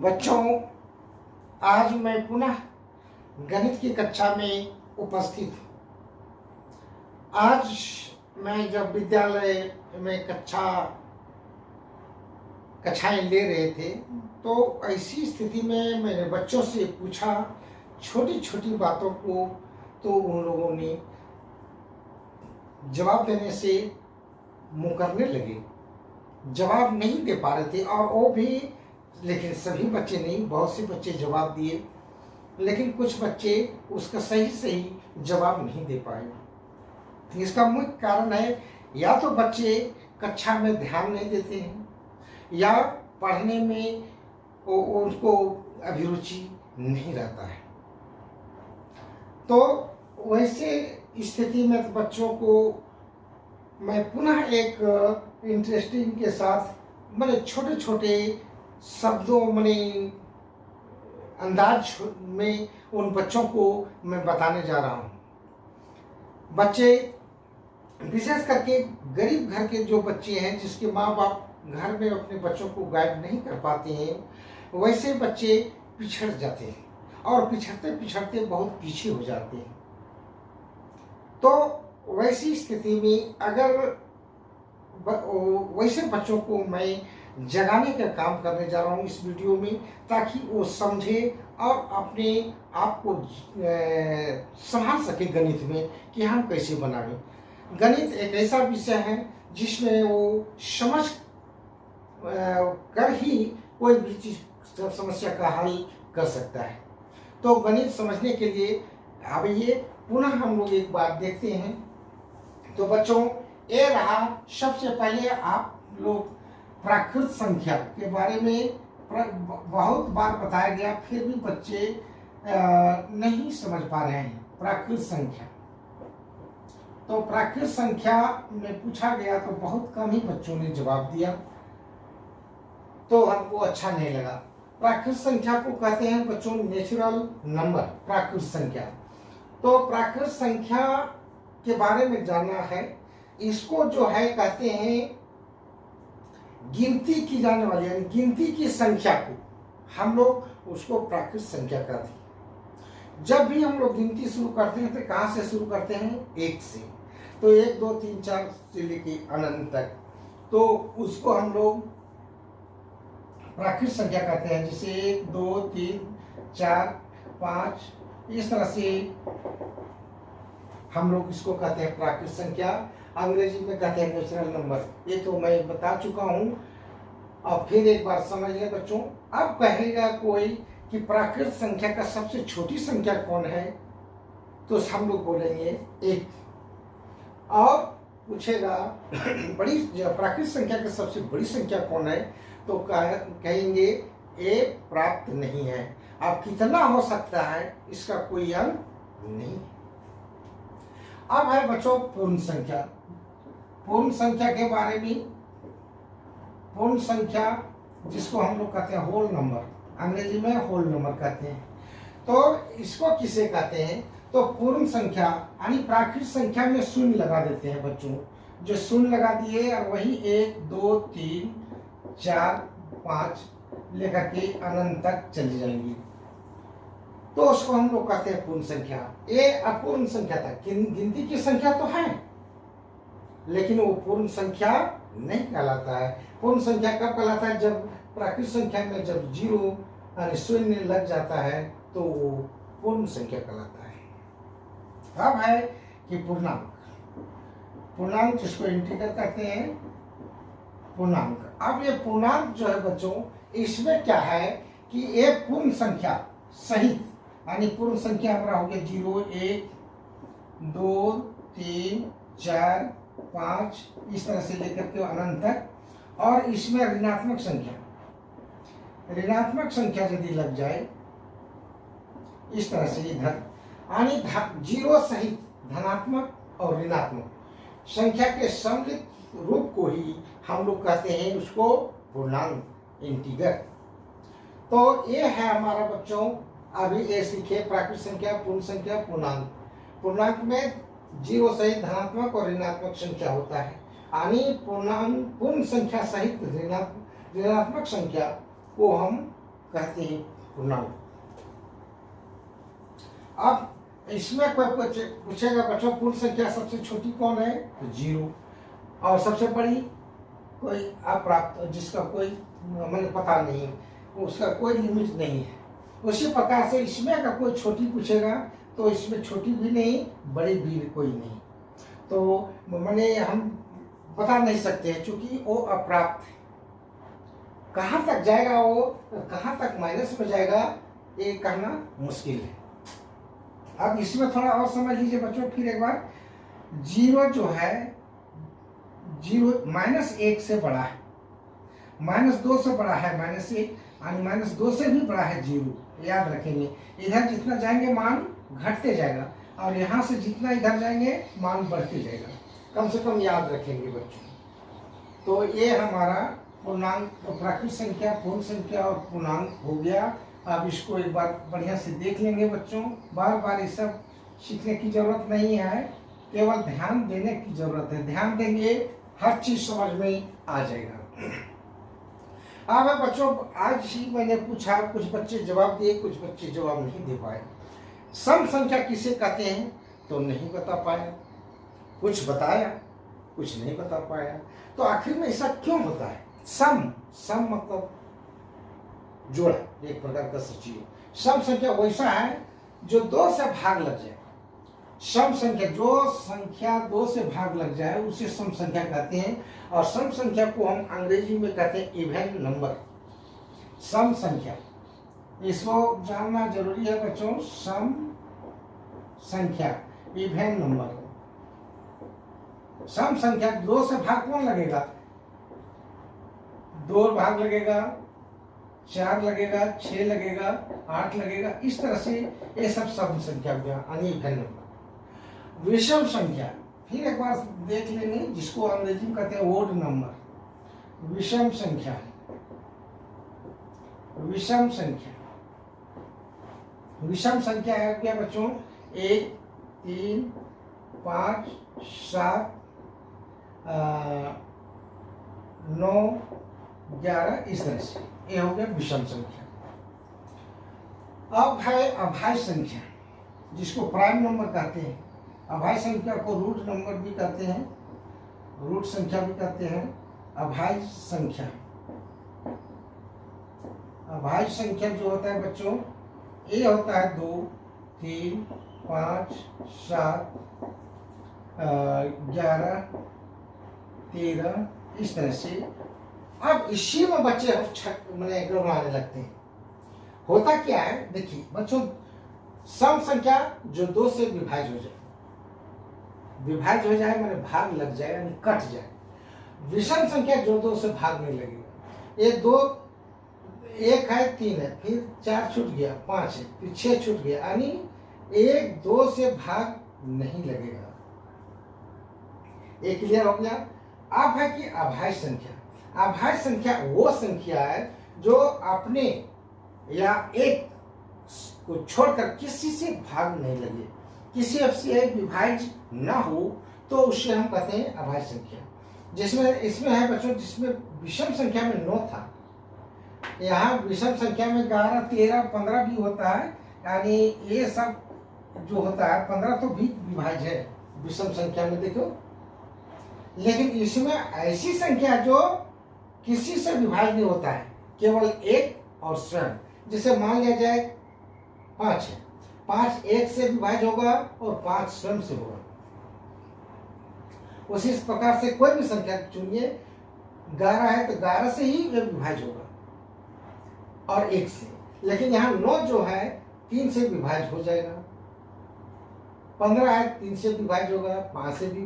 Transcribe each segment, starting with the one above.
बच्चों, आज मैं पुनः गणित की कक्षा में उपस्थित हूँ। आज मैं जब विद्यालय में कक्षाएं ले रहे थे तो ऐसी स्थिति में मैंने बच्चों से पूछा, छोटी छोटी बातों को तो उन लोगों ने जवाब देने से मुकरने लगे, जवाब नहीं दे पा रहे थे। और वो भी, लेकिन सभी बच्चे नहीं, बहुत से बच्चे जवाब दिए, लेकिन कुछ बच्चे उसका सही जवाब नहीं दे पाए। इसका मुख्य कारण है या तो बच्चे कक्षा में ध्यान नहीं देते हैं या पढ़ने में उनको अभिरुचि नहीं रहता है। तो वैसे स्थिति में बच्चों को मैं पुनः एक इंटरेस्टिंग के साथ मैंने छोटे छोटे शब्दों में अंदाज में उन बच्चों को मैं बताने जा रहा हूँ। बच्चे, विशेष करके गरीब घर के जो बच्चे हैं, जिसके माँ बाप घर में अपने बच्चों को गाइड नहीं कर पाते हैं, वैसे बच्चे पिछड़ जाते हैं और पिछड़ते पिछड़ते बहुत पीछे हो जाते हैं। तो वैसी स्थिति में अगर वैसे बच्चों को मैं जगाने का काम करने जा रहा हूँ इस वीडियो में, ताकि वो समझे और अपने आप को संभाल सके गणित में कि हम कैसे बनावें। गणित एक ऐसा विषय है जिसमें वो समझ कर ही कोई भी चीज समस्या का हल कर सकता है। तो गणित समझने के लिए अब ये पुनः हम लोग एक बार देखते हैं। तो बच्चों, ये रहा, सबसे पहले आप लोग प्राकृत संख्या के बारे में बहुत बार बताया गया, फिर भी बच्चे नहीं समझ पा रहे हैं। प्राकृत संख्या, तो प्राकृत संख्या में पूछा गया तो बहुत कम ही बच्चों ने जवाब दिया, तो हमको अच्छा नहीं लगा। प्राकृत संख्या को कहते हैं बच्चों नेचुरल नंबर, प्राकृत संख्या। तो प्राकृत संख्या के बारे में जानना है। इसको जो है कहते हैं गिनती की जाने वाली, यानी गिनती की संख्या को हम लोग उसको प्राकृत संख्या कहते हैं। जब भी हम लोग गिनती शुरू करते हैं तो कहाँ से शुरू करते हैं? एक से। तो 1 2 3 4 से लेके अनंत तक, तो उसको हम लोग प्राकृत संख्या कहते हैं। जैसे 1 2 3 4 5, इस तरह से हम लोग इसको कहते हैं प्राकृत संख्या। अंग्रेजी में कहते हैं नेचुरल नंबर। ये तो मैं बता चुका हूँ, और फिर एक बार समझ लें बच्चों। अब कहेगा कोई कि प्राकृत संख्या का सबसे छोटी संख्या कौन है, तो हम लोग बोलेंगे 1। और पूछेगा बड़ी प्राकृत संख्या की सबसे बड़ी संख्या कौन है, तो कहेंगे ये प्राप्त नहीं है। अब कितना हो सकता है इसका कोई अंक नहीं। अब है बच्चों पूर्ण संख्या। पूर्ण संख्या के बारे में, पूर्ण संख्या जिसको हम लोग कहते हैं होल नंबर, अंग्रेजी में होल नंबर कहते हैं। तो इसको किसे कहते हैं? तो पूर्ण संख्या यानी प्राकृत संख्या में शून्य लगा देते हैं बच्चों। जो शून्य लगा दिए और वही 1 2 3 4 5 लेकर के अनंत तक चली जाएंगी, तो उसको हम लोग कहते हैं पूर्ण संख्या। ये अपूर्ण संख्या था, गिनती की संख्या तो है, लेकिन वो पूर्ण संख्या नहीं कहलाता है। पूर्ण संख्या कब कहलाता है? जब प्राकृत संख्या में जब 0 यानी शून्य लग जाता है तो वो पूर्ण संख्या कहलाता है। अब है कि पूर्णांक। पूर्णांक जिसको इंटीजर कहते हैं, पूर्णांक। अब ये पूर्णांक जो है बच्चों, इसमें क्या है कि ये पूर्ण संख्या सहित, यानी पूर्ण संख्या हमारा हो गया 0 1 2 3 4 5, इस तरह से लेकर के अनंत तक। और इसमें ऋणात्मक संख्या, ऋणात्मक संख्या यदि लग जाए इस तरह से इधर, यानी 0 सहित धनात्मक और ऋणात्मक संख्या के सम्मिलित रूप को ही हम लोग कहते हैं उसको पूर्णांक, इंटीगर। तो ये है हमारा बच्चों, अभी ये सीखे प्राकृत संख्या, पूर्ण संख्या, पूर्णांक। पूर्णांक में 0 सहित धनात्मक और ऋणात्मक संख्या होता है, यानी पूर्ण संख्या सहित ऋणात्मक संख्या को हम कहते हैं पूर्णांक। अब इसमें कोई पूछेगा बच्चों पूर्ण संख्या सबसे छोटी कौन है, तो 0, और सबसे बड़ी कोई अप्राप्त जिसका कोई मैंने पता नहीं, उसका कोई लिमिट नहीं है। उसी प्रकार से इसमें अगर कोई छोटी पूछेगा तो इसमें छोटी भी नहीं, बड़ी भी कोई नहीं, तो मैंने हम बता नहीं सकते हैं क्योंकि वो अप्राप्त है। कहाँ तक जाएगा वो, कहाँ तक माइनस में जाएगा, ये कहना मुश्किल है। अब इसमें थोड़ा और समझ लीजिए बच्चों फिर एक बार। 0 जो है, 0 -1 से बड़ा है, -2 से बड़ा है -1, और -2 से भी बड़ा है 0। याद रखेंगे, इधर जितना जाएंगे मान घटते जाएगा, और यहाँ से जितना इधर जाएंगे मान बढ़ते जाएगा, कम से कम याद रखेंगे बच्चों। तो ये हमारा पूर्णांक, तो प्राकृत संख्या, पूर्ण संख्या और पूर्णांक हो गया। अब इसको एक बार बढ़िया से देख लेंगे बच्चों। बार बार ये सब सीखने की जरूरत नहीं है, केवल ध्यान देने की जरूरत है। ध्यान देंगे हर चीज समझ में आ जाएगा। अब बच्चों आज ही मैंने पूछा, कुछ बच्चे जवाब दिए, कुछ बच्चे जवाब नहीं दे पाए। सम संख्या किसे कहते हैं, तो नहीं बता पाया, कुछ बताया, कुछ नहीं बता पाया। तो आखिर में ऐसा क्यों होता है? सम मतलब जोड़ा, एक प्रकार का सचिव। सम संख्या वैसा है जो 2 से भाग लग जाए। सम संख्या, जो संख्या 2 से भाग लग जाए उसे सम संख्या कहते हैं। और सम संख्या को हम अंग्रेजी में कहते हैं इवन नंबर। सम संख्या, इसको जानना जरूरी है बच्चों। सम संख्या इवन नंबर। सम संख्या 2 से भाग कौन लगेगा? 2 भाग लगेगा, 4 लगेगा, 6 लगेगा, 8 लगेगा, इस तरह से ये सब सम संख्या हो गया, अनिवन नंबर। विषम संख्या फिर एक बार देख लेंगे, जिसको अंग्रेजी में कहते हैं ओड नंबर। विषम संख्या, विषम संख्या, विषम संख्या है क्या बच्चों? 1, 3, 5, 7, 9, 11, इस तरह से ये हो गया विषम संख्या। अब है अभाज्य संख्या, जिसको प्राइम नंबर कहते हैं। अभाज्य संख्या को रूट नंबर भी कहते हैं, रूट संख्या भी कहते हैं। अभाज्य संख्या, अभाज्य संख्या जो होता है बच्चों, ये होता है 2, 3, 5, 7, 11, 13, इस तरह से। अब इसी में बच्चे मैंने गड़बड़ाने लगते हैं। होता क्या है देखिए बच्चों, सम संख्या जो 2 से विभाज्य हो जाए, विभाज्य हो जाए मैंने भाग लग जाए यानी कट जाए। विषम संख्या जो 2 से भाग नहीं लगेगा। ये 2, 1 है, 3 है, फिर 4 छूट गया, 5 है, फिर 6 छूट गया, यानी 1, 2 से भाग नहीं लगेगा। ये क्लियर हो गया। अब है कि अभाज्य संख्या। अभाज्य संख्या वो संख्या है जो अपने या एक को छोड़कर किसी से भाग नहीं लगे, किसी से विभाज्य ना हो, तो उसे हम कहते हैं अभाज्य संख्या। जिसमें इसमें है बच्चों, जिसमें विषम संख्या में 9 था, यहाँ विषम संख्या में 11, 13, 15 भी होता है, यानी ये सब जो होता है 15 तो भी विभाज्य है विषम संख्या में, देखो। लेकिन इसमें ऐसी संख्या जो किसी से विभाज्य नहीं होता है, केवल एक और स्वयं। जैसे मान लिया जाए 5 है, 5 1 से विभाज्य होगा और 5 स्वयं से होगा। उसी प्रकार से कोई भी संख्या चुनिए, 11 है तो 11 से ही विभाज्य होगा और 1 से। लेकिन यहाँ 9 जो है 3 से विभाज्य हो जाएगा, 15 है 3 से विभाज्य होगा, 5 से भी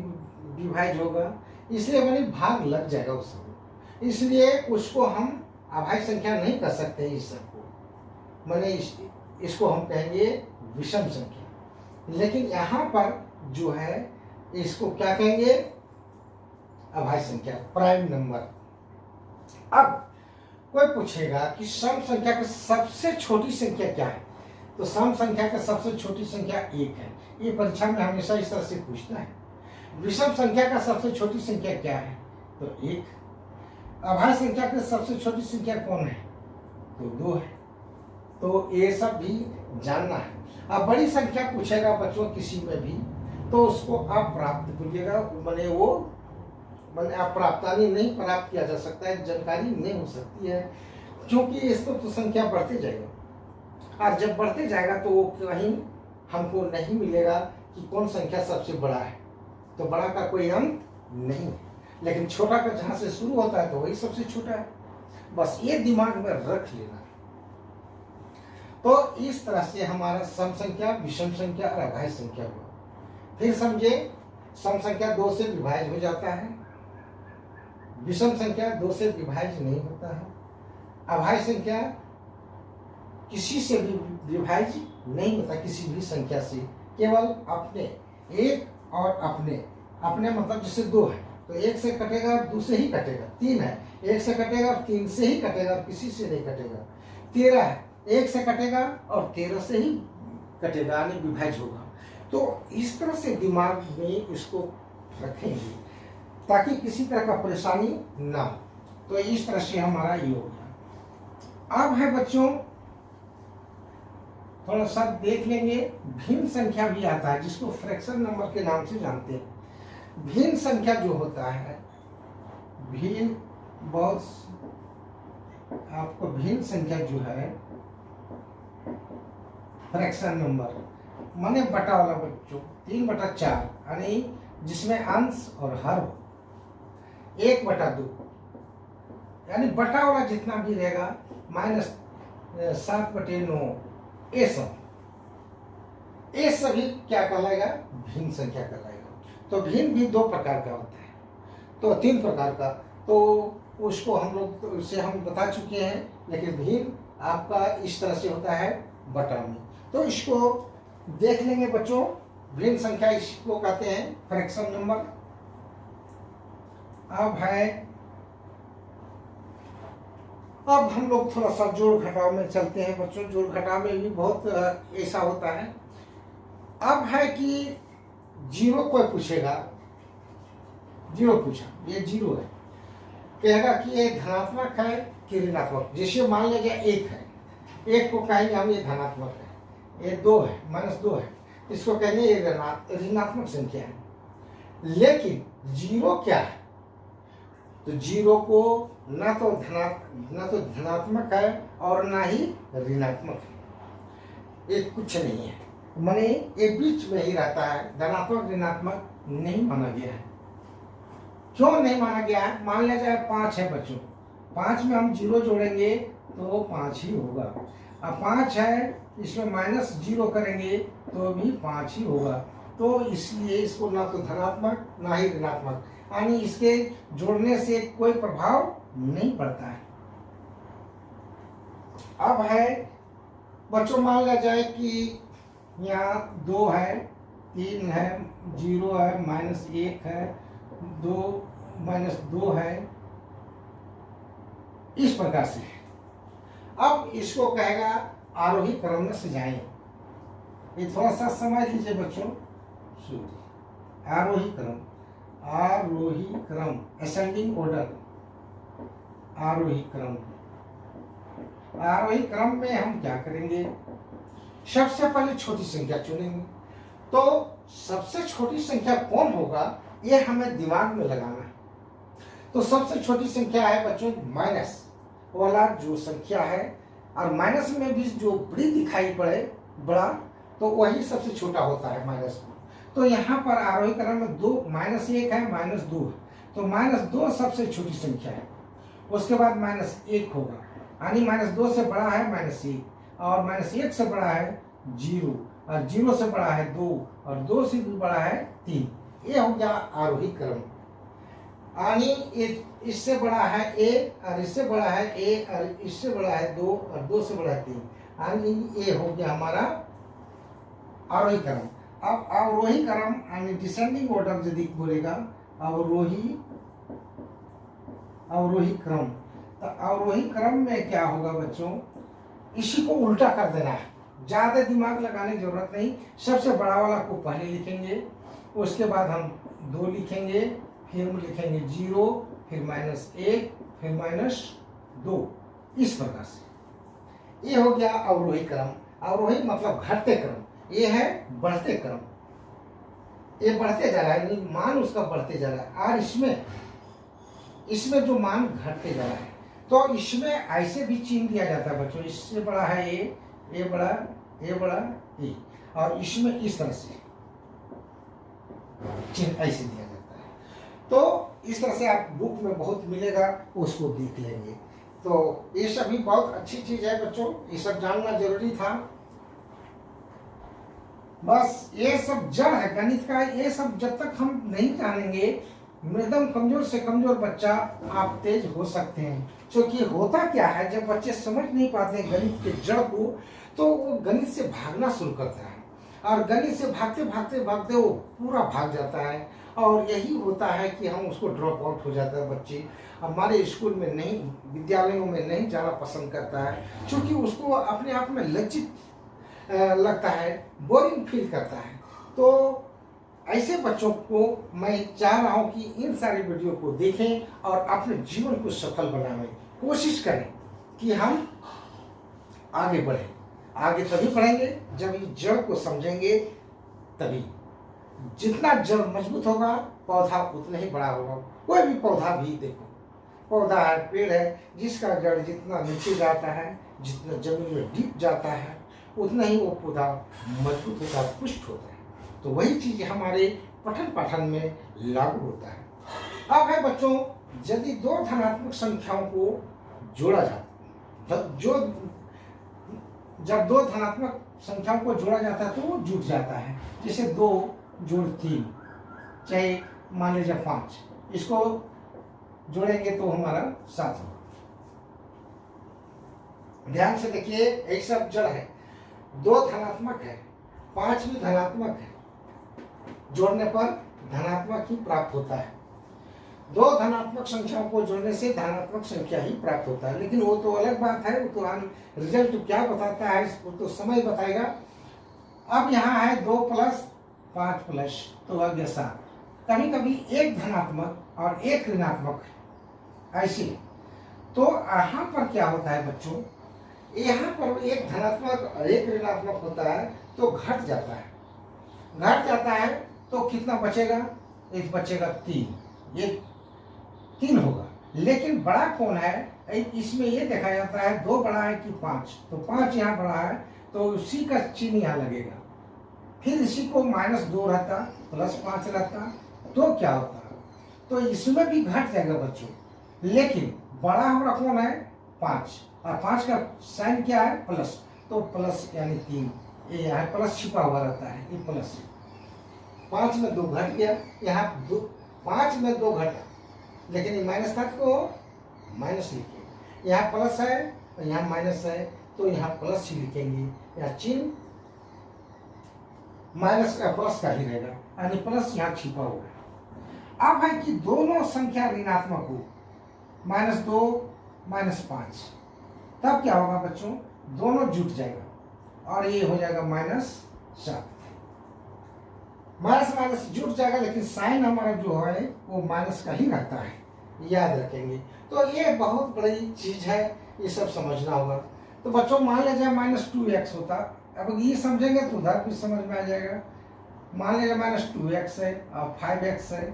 विभाज्य होगा, इसलिए मैंने भाग लग जाएगा उसको। इसलिए उसको हम अभाज्य संख्या नहीं कर सकते। इस सबको मैंने इसको हम कहेंगे विषम संख्या। लेकिन यहाँ पर जो है इसको क्या कहेंगे? अभाज्य संख्या, प्राइम नंबर। अब कोई पूछेगा कि सम संख्या की सबसे छोटी संख्या क्या है, तो सम संख्या की सबसे छोटी संख्या 1 है। ये परीक्षा में हमेशा इस तरह से पूछता है। विषम संख्या का सबसे छोटी संख्या क्या है, तो 1। अभाज्य संख्या की सबसे छोटी संख्या कौन है, तो 2 है। तो ये सब भी जानना है। अब बड़ी संख्या पूछेगा बच्चों किसी में भी, तो उसको आप प्राप्त करिएगा, मैंने वो मैंने आप प्राप्तानी नहीं प्राप्त किया जा सकता है, जानकारी नहीं हो सकती है, क्योंकि इस तो संख्या बढ़ते जाएगा, और जब बढ़ते जाएगा तो वो कहीं हमको नहीं मिलेगा कि कौन संख्या सबसे बड़ा है, तो बड़ा का कोई अंत नहीं है, लेकिन छोटा का जहाँ से शुरू होता है तो वही सबसे छोटा है। बस ये दिमाग में रख लेना। तो इस तरह से हमारा सम संख्या, विषम संख्या और अभाज्य संख्या हुआ। फिर समझे, सम संख्या 2 से विभाज्य हो जाता है, विषम संख्या 2 से विभाज्य नहीं होता है, अभाज्य संख्या किसी से भी विभाज्य नहीं होता, किसी भी संख्या से, केवल अपने एक और अपने मतलब जैसे 2 है तो 1 से कटेगा और 2 से ही कटेगा, 3 है 1 से कटेगा और 3 से ही कटेगा और किसी से नहीं कटेगा, 13 है 1 से कटेगा और 13 से ही कटेगा, यानी विभाज्य होगा। तो इस तरह से दिमाग में इसको रखेंगे ताकि किसी तरह का परेशानी ना हो। तो इस तरह से हमारा ये हो गया। अब है बच्चों थोड़ा सा देख लेंगे, भिन्न संख्या भी आता है जिसको फ्रैक्शन नंबर के नाम से जानते हैं। भिन्न संख्या जो होता है, भिन्न बहुत आपको भिन्न संख्या जो है फ्रैक्शन नंबर माने बटा वाला बच्चों 3/4, यानी जिसमें अंश और हर हो, 1/2, यानी बटा वाला जितना भी रहेगा -7/9, ये सभी क्या कहलाएगा, भिन्न संख्या कहलाएगा। तो भिन्न भी 2 प्रकार का होता है, तो 3 प्रकार का, तो उसको हम लोग उससे हम बता चुके हैं, लेकिन भिन्न आपका इस तरह से होता है बटा में। तो इसको देख लेंगे बच्चों, भिन्न संख्या इसको कहते हैं फ्रैक्शन नंबर। अब हम लोग थोड़ा सा जोड़ घटाव में चलते हैं बच्चों। जोड़ घटाव में भी बहुत ऐसा होता है। अब है कि 0 कोई पूछेगा, 0 पूछा, ये 0 है, कहेगा कि ये धनात्मक है कि ऋणात्मक। जैसे मान लीजिए 1 है, 1 को कहेंगे हम ये धनात्मक है, ये 2 है -2 है, इसको कहेंगे ये ऋणात्मक संख्या है। लेकिन 0 क्या है, तो 0 को ना तो धनात्मक है और ना ही ऋणात्मक है, ये कुछ नहीं है, माने ये बीच में ही रहता है, धनात्मक ऋणात्मक नहीं माना गया है। क्यों नहीं माना गया है? मान लिया जाए 5 है बच्चों, 5 में हम 0 जोड़ेंगे तो 5 ही होगा। अब 5 है, इसमें -0 करेंगे तो भी 5 ही होगा। तो इसलिए इसको ना तो धनात्मक ना ही ऋणात्मक, यानी इसके जोड़ने से कोई प्रभाव नहीं पड़ता है। अब है बच्चों, मान लिया जाए कि यहाँ 2 है, 3 है, 0 है, -1 है, 2 है, इस प्रकार से। अब इसको कहेगा आरोही क्रम में सजाएं। ये थोड़ा सा समझ लीजिए बच्चों, आरोही क्रम, असेंडिंग ऑर्डर, आरोही क्रम में हम क्या करेंगे, सबसे पहले छोटी संख्या चुनेंगे। तो सबसे छोटी संख्या कौन होगा, ये हमें दिमाग में लगाना है। तो सबसे छोटी संख्या है बच्चों माइनस वाला जो संख्या है, और माइनस में भी जो बड़ी दिखाई पड़े बड़ा, तो वही सबसे छोटा होता है माइनस में। तो यहाँ पर आरोही क्रम में -1 है, -2 है, तो -2 सबसे छोटी संख्या है। उसके बाद -1 होगा, यानी -2 से बड़ा है -1, और -1 से बड़ा है 0, और 0 से बड़ा है 2, और 2 से भी बड़ा है 3। ये हो गया आरोही क्रम। यानी इससे बड़ा है A, और इससे बड़ा है A, और इससे बड़ा है 2, और 2 से बड़ा है 3, यानी ये हो गया हमारा आरोही क्रम। अब अवरोही क्रम यानी डिसेंडिंग ऑर्डर यदि बोलेगा, अवरोही क्रम, तो अवरोही क्रम में क्या होगा बच्चों, इसी को उल्टा कर देना है, ज्यादा दिमाग लगाने की जरूरत नहीं। सबसे बड़ा वाला को पहले लिखेंगे, उसके बाद हम 2 लिखेंगे, फिर हम लिखेंगे 0, फिर -1, फिर -2, इस प्रकार से। ये हो गया अवरोही क्रम। अवरोही मतलब घटते क्रम, ये है बढ़ते क्रम। ये बढ़ते जा रहा है, यानी मान उसका बढ़ते जा रहा है। और इसमें जो मान घटते जा रहा है, तो इसमें ऐसे भी चिन्ह दिया जाता है बच्चों। इससे बड़ा है ये बड़ा, ये बड़ा, ये, और इसमें इस तरह से चिन्ह ऐसे दिया जाता है। तो इस तरह से आप बुक में बहुत मिलेगा, उसको देख लेंगे। तो ये सभी बहुत अच्छी चीज है बच्चों, ये सब जानना जरूरी था। बस ये सब जड़ है गणित का, ये सब जब तक हम नहीं जानेंगे, एकदम कमजोर से कमजोर बच्चा आप तेज हो सकते हैं। क्योंकि होता क्या है, जब बच्चे समझ नहीं पाते गणित के जड़ को, तो वो गणित से भागना शुरू करता है, और गणित से भागते भागते भागते वो पूरा भाग जाता है। और यही होता है कि हम उसको ड्रॉप आउट हो जाता है। बच्चे हमारे स्कूल में नहीं, विद्यालयों में नहीं जाना पसंद करता है, क्योंकि उसको अपने आप में लज्जित लगता है, बोरिंग फील करता है। तो ऐसे बच्चों को मैं चाह रहा हूं कि इन सारे वीडियो को देखें और अपने जीवन को सफल बनाने की कोशिश करें कि हम आगे बढ़ें। आगे तभी बढ़ेंगे जब इस जड़ को समझेंगे, तभी। जितना जड़ मजबूत होगा, पौधा उतना ही बड़ा होगा। कोई भी पौधा भी देखो, पौधा है, पेड़ है, जिसका जड़ जितना नीचे जाता है, जितना जमीन में डीप जाता है, उतना ही वो पौधा मजबूत होता है, पुष्ट होता है। तो वही चीज हमारे पठन पाठन में लागू होता है। अब है बच्चों, यदि दो धनात्मक संख्याओं को जोड़ा जाता, जब दो धनात्मक संख्याओं को जोड़ा जाता है तो वो जुट जाता है। जैसे 2 जोड़ 3, चाहे मान लीजिए 5, इसको जोड़ेंगे तो हमारा 7 होगा। ध्यान से देखिए, एक सब जड़ है, 2 धनात्मक है, 5 भी धनात्मक है, जोड़ने पर धनात्मक ही प्राप्त होता है। 2 धनात्मक संख्याओं को जोड़ने से धनात्मक संख्या ही प्राप्त होता है। लेकिन वो तो अलग बात है, वो तो हम रिजल्ट क्या बताता है इसको तो समय बताएगा। अब यहाँ है 2 प्लस 5 प्लस, तो आ गया 7। कभी कभी एक धनात्मक और एक ऋणात्मक है, ऐसे। तो यहाँ पर क्या होता है बच्चों, यहाँ पर एक धनात्मक और एक ऋणात्मक होता है, तो घट जाता है। घट जाता है तो कितना बचेगा, एक बचेगा 3, ये 3 होगा। लेकिन बड़ा कौन है, इसमें ये देखा जाता है 2 बड़ा है कि 5, तो 5 यहाँ बड़ा है, तो उसी का चिन्ह यहाँ लगेगा। फिर इसी को -2 रहता, +5 रहता, तो क्या होता, तो इसमें भी घट जाएगा बच्चों। लेकिन बड़ा हमारा कौन है, 5, और 5 का साइन क्या है, प्लस, तो प्लस यानी 3, ये यहाँ प्लस छिपा हुआ रहता है, ये प्लस। 5 में 2 घट गया, यहाँ 5 में 2 घटा, लेकिन ये माइनस था तो माइनस लिखे। यहाँ प्लस है और यहाँ माइनस है, तो यहाँ प्लस ही लिखेंगे। यहाँ चिन्ह माइनस का प्लस का ही रहेगा, यानी प्लस यहाँ छिपा हुआ है। अब है कि दोनों संख्या ऋणात्मक हो, -2 -5, तब क्या होगा बच्चों, दोनों जुट जाएगा और ये हो जाएगा -7। माइनस माइनस जुट जाएगा, लेकिन साइन हमारा जो है वो माइनस का ही रहता है, याद रखेंगे। तो ये बहुत बड़ी चीज है, ये सब समझना होगा। तो बच्चों मान लीजिए -2x होता, अब ये समझेंगे तो उधर भी समझ में आ जाएगा। मान लीजिए -2x है और 5x है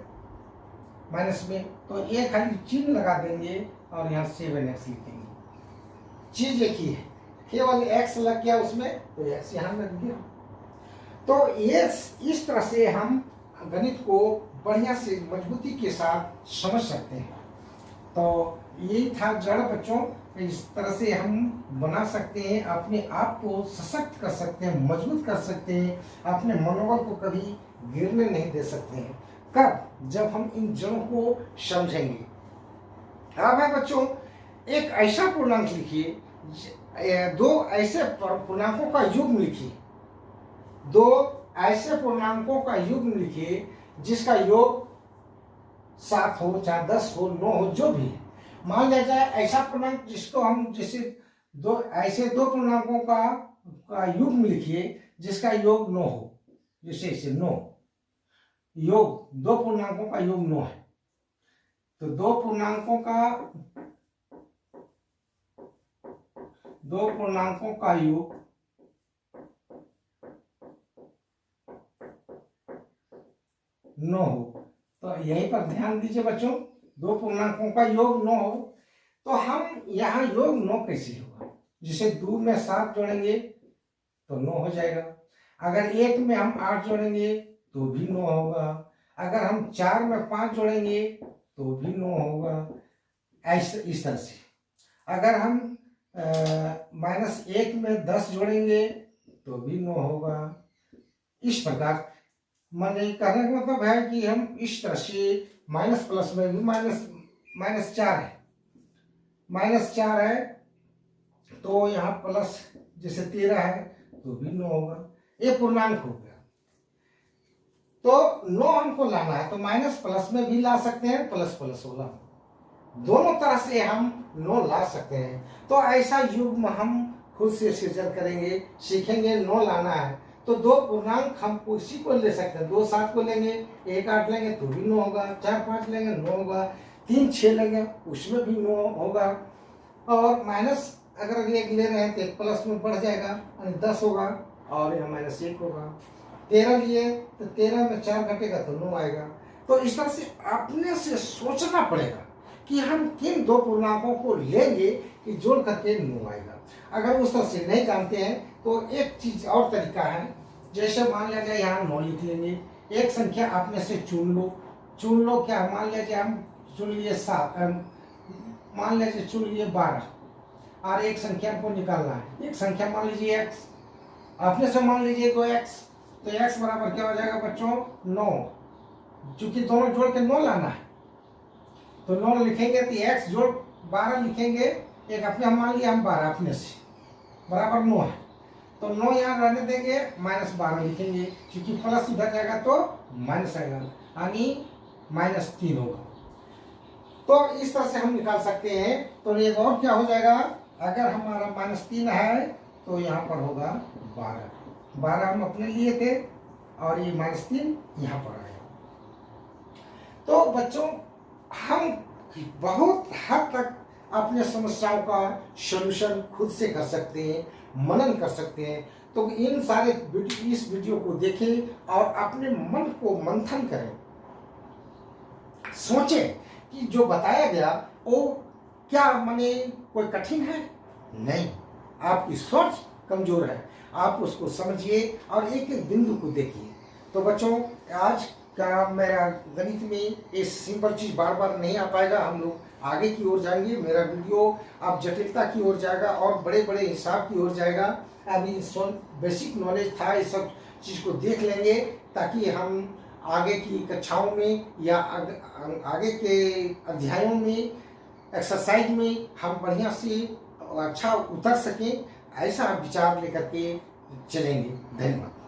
माइनस में, तो ये खाली चिन्ह लगा देंगे और यहाँ 7x लिखेंगे। चीज एक ही है, केवल x लग गया उसमें, तो x यहाँ लग गया। तो ये इस तरह से हम गणित को बढ़िया से मजबूती के साथ समझ सकते हैं। तो यही था जड़ बच्चों, इस तरह से हम बना सकते हैं, अपने आप को सशक्त कर सकते हैं, मजबूत कर सकते हैं, अपने मनोबल को कभी गिरने नहीं दे सकते हैं। कब, जब हम इन जड़ों को समझेंगे। अब है बच्चों, एक ऐसा पूर्णांक लिखिए, 2 ऐसे पूर्णांकों का युग्म लिखिए, 2 ऐसे पूर्णांकों का युग्म लिखिए जिसका योग 7 हो, चाहे 10 हो, 9 हो, जो भी है। मान लिया जाए ऐसा पूर्णांक जिसको हम जैसे ऐसे दो पूर्णांकों का युग्म लिखिए जिसका योग 9 हो, जैसे इसे 9, योग 2 पूर्णांकों का योग 9 है, तो 2 दो पूर्णांकों का योग नौ हो। तो यहीं पर ध्यान दीजिए बच्चों, दो पूर्णांकों का योग 9 हो तो हम यहाँ योग 9 कैसे होगा? जिसे 2 में 7 जोड़ेंगे तो 9 हो जाएगा। अगर 1 में हम 8 जोड़ेंगे तो भी 9 होगा। अगर हम 4 में 5 जोड़ेंगे तो भी 9 होगा। ऐसे इस तरह से अगर हम -1 में 10 जोड़ेंगे तो भी 9 होगा। इस प्रकार कहने का मतलब है कि हम इस तरह से माइनस प्लस में भी -4 है, -4 है तो यहाँ प्लस जैसे 13 है तो भी 9 होगा। ये पूर्णांक हो गया। तो 9 हमको लाना है तो माइनस प्लस में भी ला सकते हैं, प्लस प्लस वाला दोनों तरह से हम 9 ला सकते हैं। तो ऐसा युग्म हम खुद से सृजन करेंगे, सीखेंगे 9 लाना है। तो दो पूर्णांक हम किसी को ले सकते हैं, 2 7 को लेंगे, 1 8 लेंगे तो भी 9 होगा, 4 5 लेंगे 9 होगा, 3 6 लेंगे उसमें भी 9 होगा। और माइनस अगर 1 ले रहे हैं तो प्लस में बढ़ जाएगा यानी 10 होगा और यहाँ -1 होगा। 13 लिए तो 13 में 4 घटेगा तो 9 आएगा। तो इस तरह से अपने से सोचना पड़ेगा कि हम किन दो पूर्णांकों को लेंगे कि जोड़ करके 9 आएगा। अगर उस तरह से नहीं जानते हैं तो एक चीज और तरीका है, जैसे मान लिया जाए यहाँ 9 लिख लेंगे, एक संख्या आप में से चुन लो क्या, मान लिया जाए हम चुन लिए 7, मान लीजिए चुन लिए 12 और एक संख्या को निकालना है। एक संख्या मान लीजिए x, अपने से मान लीजिए 2x, तो x बराबर क्या हो जाएगा बच्चों 9। चूंकि दोनों जोड़ के 9 लाना है तो 9 लिखेंगे तो x जोड़ 12 लिखेंगे, एक अपने हम मान लिया हम 12 अपने से बराबर 9 है तो 9 यहाँ रहने देंगे, -12 लिखेंगे क्योंकि प्लस उधर जाएगा तो माइनस आएगा यानी -3 होगा। तो इस तरह से हम निकाल सकते हैं। तो एक और क्या हो जाएगा, अगर हमारा -3 है तो यहाँ पर होगा 12 हम अपने लिए थे और ये -3 यहाँ पर आएगा। तो बच्चों हम बहुत हद तक अपने समस्याओं का सॉल्यूशन खुद से कर सकते हैं, मनन कर सकते हैं। तो इन सारे इस वीडियो को देखें और अपने मन को मंथन करें, सोचें कि जो बताया गया वो क्या माने कोई कठिन है? नहीं, आपकी सोच कमजोर है, आप उसको समझिए और एक एक बिंदु को देखिए। तो बच्चों आज का मेरा गणित में ये सिंपल चीज बार बार नहीं आ पाएगा, हम लोग आगे की ओर जाएंगे। मेरा वीडियो अब जटिलता की ओर जाएगा और बड़े बड़े हिसाब की ओर जाएगा। अभी बेसिक नॉलेज था, इस सब चीज को देख लेंगे ताकि हम आगे की कक्षाओं में या आगे के अध्यायों में एक्सरसाइज में हम बढ़िया से अच्छा उतर सकें, ऐसा विचार लेकर के चलेंगे। धन्यवाद।